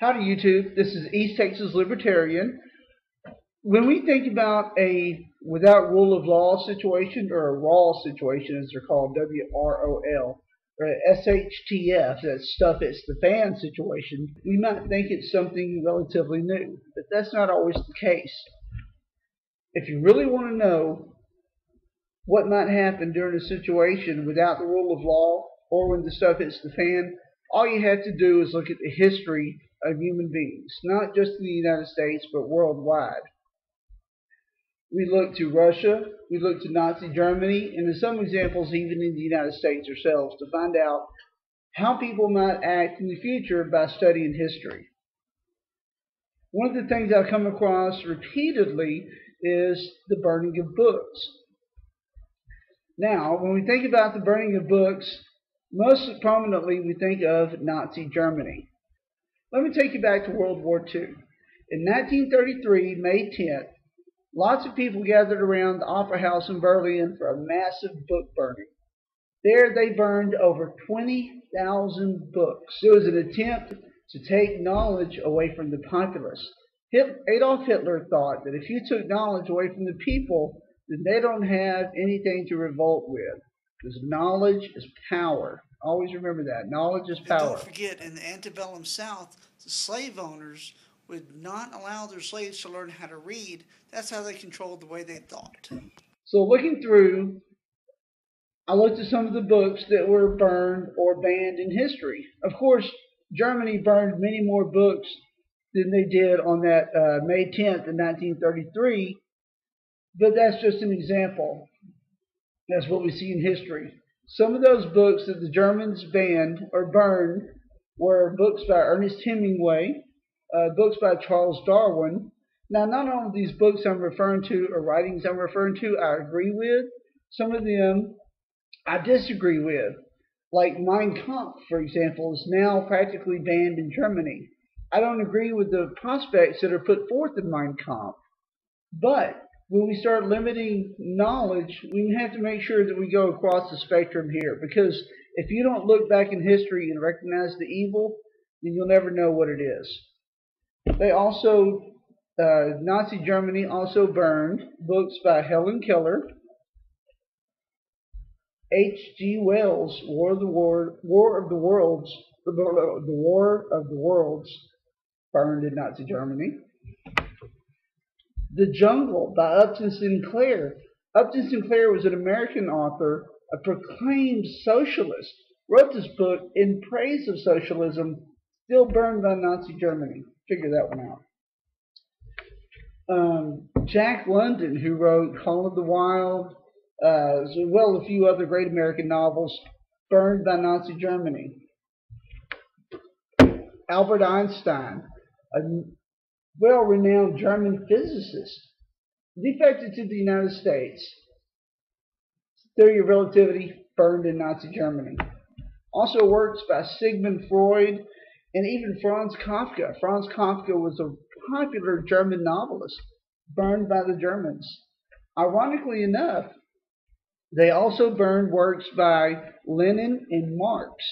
Howdy YouTube, this is East Texas Libertarian. When we think about a without rule of law situation, or a ROL situation as they're called, WROL, or SHTF, that stuff it's the fan situation, we might think it's something relatively new, but that's not always the case. If you really want to know what might happen during a situation without the rule of law, or when the stuff hits the fan, all you have to do is look at the history of human beings, not just in the United States, but worldwide. We look to Russia, we look to Nazi Germany, and in some examples even in the United States ourselves, to find out how people might act in the future by studying history. One of the things I've come across repeatedly is the burning of books. Now, when we think about the burning of books, most prominently we think of Nazi Germany. Let me take you back to World War II. In 1933, May 10th, lots of people gathered around the Opera House in Berlin for a massive book burning. There they burned over 20,000 books. It was an attempt to take knowledge away from the populace. Adolf Hitler thought that if you took knowledge away from the people, then they don't have anything to revolt with. Because knowledge is power. Always remember that. Knowledge is power. And don't forget, in the antebellum South, the slave owners would not allow their slaves to learn how to read. That's how they controlled the way they thought. So looking through, I looked at some of the books that were burned or banned in history. Of course, Germany burned many more books than they did on that May 10th in 1933, but that's just an example. That's what we see in history. Some of those books that the Germans banned or burned were books by Ernest Hemingway, books by Charles Darwin. Now, not all of these books I'm referring to or writings I'm referring to I agree with. Some of them I disagree with. Like Mein Kampf, for example, is now practically banned in Germany. I don't agree with the prospects that are put forth in Mein Kampf. But when we start limiting knowledge, we have to make sure that we go across the spectrum here. Because if you don't look back in history and recognize the evil, then you'll never know what it is. They also, Nazi Germany also burned books by Helen Keller, H.G. Wells' War of the Worlds, burned in Nazi Germany. The Jungle by Upton Sinclair. Upton Sinclair was an American author, a proclaimed socialist, wrote this book in praise of socialism, still burned by Nazi Germany. Figure that one out. Jack London, who wrote Call of the Wild, as well as a few other great American novels, burned by Nazi Germany. Albert Einstein, a well-renowned German physicist, defected to the United States. Theory of Relativity, burned in Nazi Germany. Also works by Sigmund Freud and even Franz Kafka. Franz Kafka was a popular German novelist, burned by the Germans. Ironically enough, they also burned works by Lenin and Marx.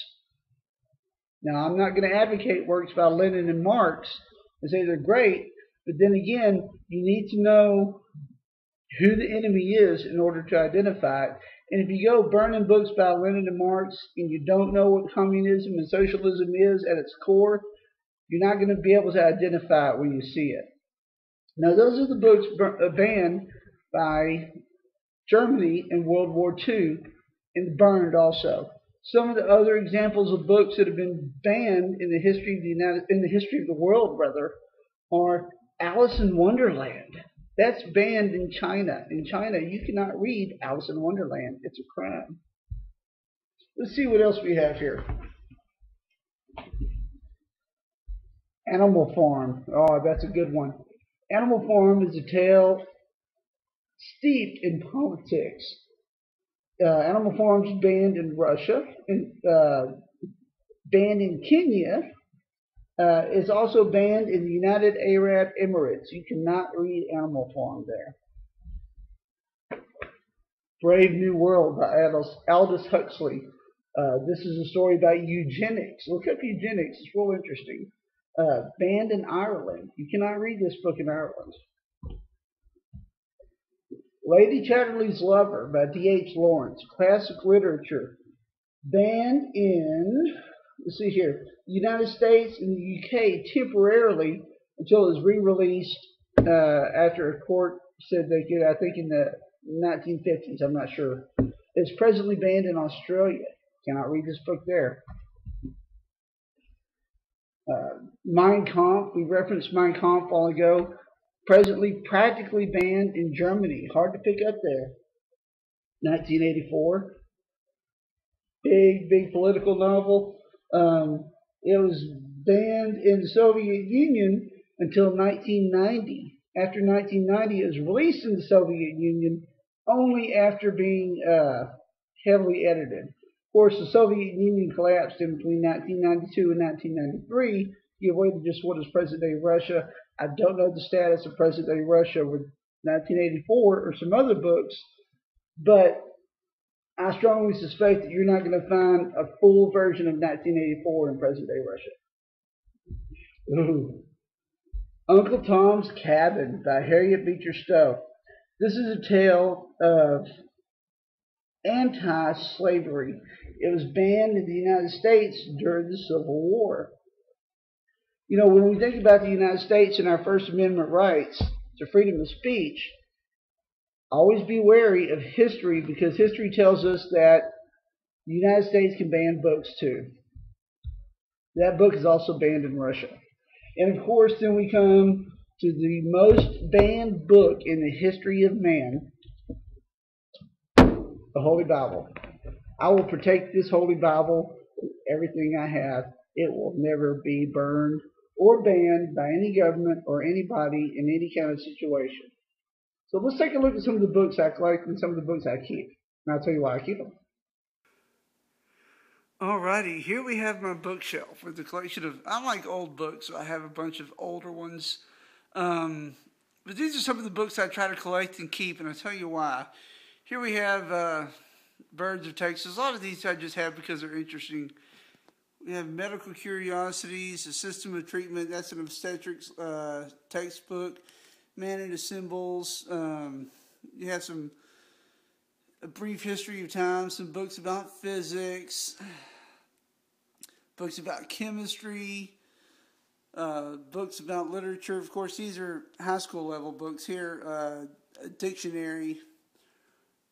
Now, I'm not going to advocate works by Lenin and Marx and say they're great, but then again, you need to know who the enemy is in order to identify it. And if you go burning books by Lenin and Marx and you don't know what communism and socialism is at its core, you're not going to be able to identify it when you see it. Now, those are the books banned by Germany in World War II and burned also. Some of the other examples of books that have been banned in the history of the world are Alice in Wonderland. That's banned in China. In China, you cannot read Alice in Wonderland. It's a crime. Let's see what else we have here. Animal Farm. Oh, that's a good one. Animal Farm is a tale steeped in politics. Animal Farm is banned in Russia, and banned in Kenya. It's also banned in the United Arab Emirates. You cannot read Animal Farm there. Brave New World by Aldous Huxley. This is a story about eugenics. Look up eugenics. It's real interesting. Banned in Ireland. You cannot read this book in Ireland. Lady Chatterley's Lover by D.H. Lawrence. Classic literature. Banned in, let's see here, the United States and the UK temporarily until it was re-released after a court said they could, I think in the 1950s, I'm not sure. It's presently banned in Australia. Cannot read this book there. Mein Kampf, we referenced Mein Kampf a while ago. Presently practically banned in Germany. Hard to pick up there. 1984. Big political novel. It was banned in the Soviet Union until 1990. After 1990, it was released in the Soviet Union only after being heavily edited. Of course, the Soviet Union collapsed in between 1992 and 1993. You avoided just what is present-day Russia. I don't know the status of present-day Russia with 1984 or some other books, but I strongly suspect that you're not going to find a full version of 1984 in present-day Russia. Ooh. Uncle Tom's Cabin by Harriet Beecher Stowe. This is a tale of anti-slavery. It was banned in the United States during the Civil War. You know, when we think about the United States and our First Amendment rights to freedom of speech, always be wary of history because history tells us that the United States can ban books too. That book is also banned in Russia. And of course, then we come to the most banned book in the history of man, the Holy Bible. I will protect this Holy Bible with everything I have. It will never be burned or banned by any government or anybody in any kind of situation. So let's take a look at some of the books I collect and some of the books I keep. And I'll tell you why I keep them. Alrighty, here we have my bookshelf with a collection of, I like old books, so I have a bunch of older ones. But these are some of the books I try to collect and keep, and I'll tell you why. Here we have Birds of Texas. A lot of these I just have because they're interesting. We have Medical Curiosities, A System of Treatment. That's an obstetrics textbook. Man into Symbols. You have A Brief History of Time, some books about physics, books about chemistry, books about literature. Of course, these are high school level books here. A dictionary,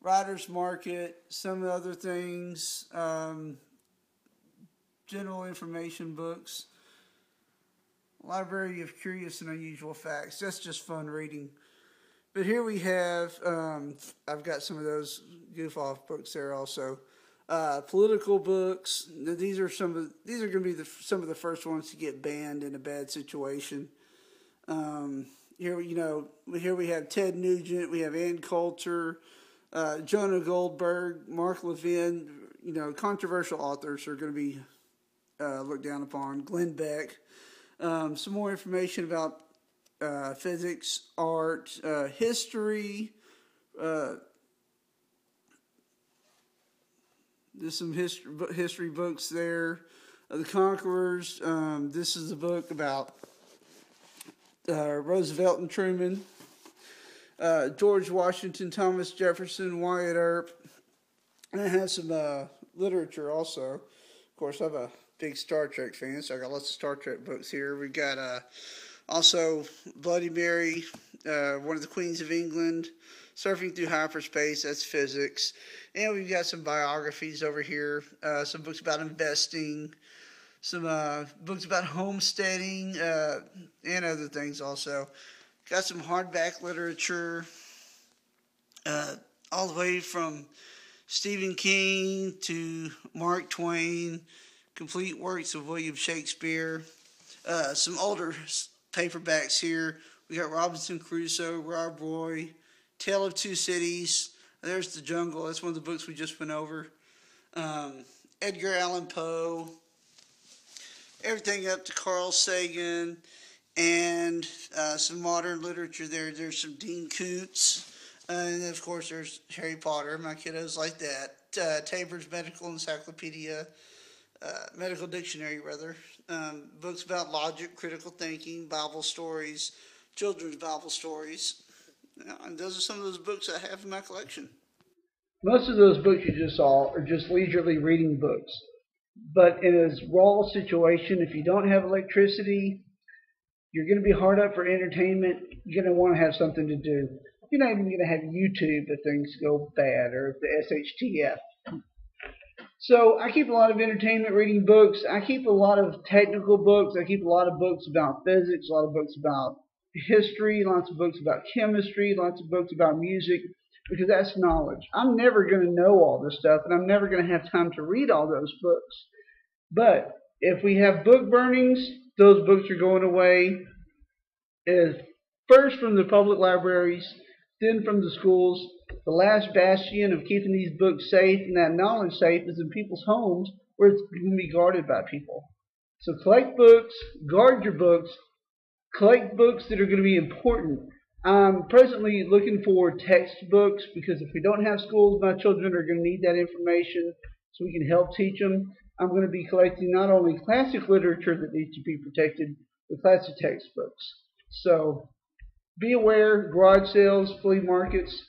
Writer's Market, some other things, general information books, Library of Curious and Unusual Facts. That's just fun reading. But here we have, I've got some of those goof-off books there also. Political books. These are going to be some of the first ones to get banned in a bad situation. Here we have Ted Nugent. We have Ann Coulter, Jonah Goldberg, Mark Levin. Controversial authors are going to be looked down upon. Glenn Beck. Some more information about physics, art, history. There's some history books there. The Conquerors. This is a book about Roosevelt and Truman. George Washington, Thomas Jefferson, Wyatt Earp. And I have some literature also. Of course, I'm a big Star Trek fan, so I got lots of Star Trek books here. We got also Bloody Mary, one of the Queens of England, Surfing Through Hyperspace, that's physics. And we've got some biographies over here, some books about investing, some books about homesteading, and other things also. Got some hardback literature, all the way from Stephen King to Mark Twain, complete works of William Shakespeare. Some older paperbacks here. We got Robinson Crusoe, Rob Roy, Tale of Two Cities. There's The Jungle. That's one of the books we just went over. Edgar Allan Poe. Everything up to Carl Sagan. And some modern literature there. There's some Dean Koontz. And of course there's Harry Potter. My kiddos like that. Tabor's Medical Encyclopedia. medical dictionary rather, books about logic, critical thinking, Bible stories, children's Bible stories. Yeah, and those are some of those books I have in my collection. Most of those books you just saw are just leisurely reading books. But in a raw situation, if you don't have electricity, you're going to be hard up for entertainment. You're going to want to have something to do. You're not even going to have YouTube if things go bad or if the SHTF. So I keep a lot of entertainment reading books. I keep a lot of technical books. I keep a lot of books about physics, a lot of books about history, lots of books about chemistry, lots of books about music, because that's knowledge. I'm never going to know all this stuff, and I'm never going to have time to read all those books. But if we have book burnings, those books are going away. Is first from the public libraries, then from the schools. The last bastion of keeping these books safe and that knowledge safe is in people's homes where it's going to be guarded by people. So collect books, guard your books, collect books that are going to be important. I'm presently looking for textbooks because if we don't have schools, my children are going to need that information so we can help teach them. I'm going to be collecting not only classic literature that needs to be protected, but classic textbooks. So be aware, garage sales, flea markets.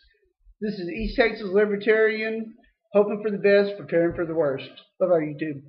This is East Texas Libertarian, hoping for the best, preparing for the worst. Bye-bye, YouTube.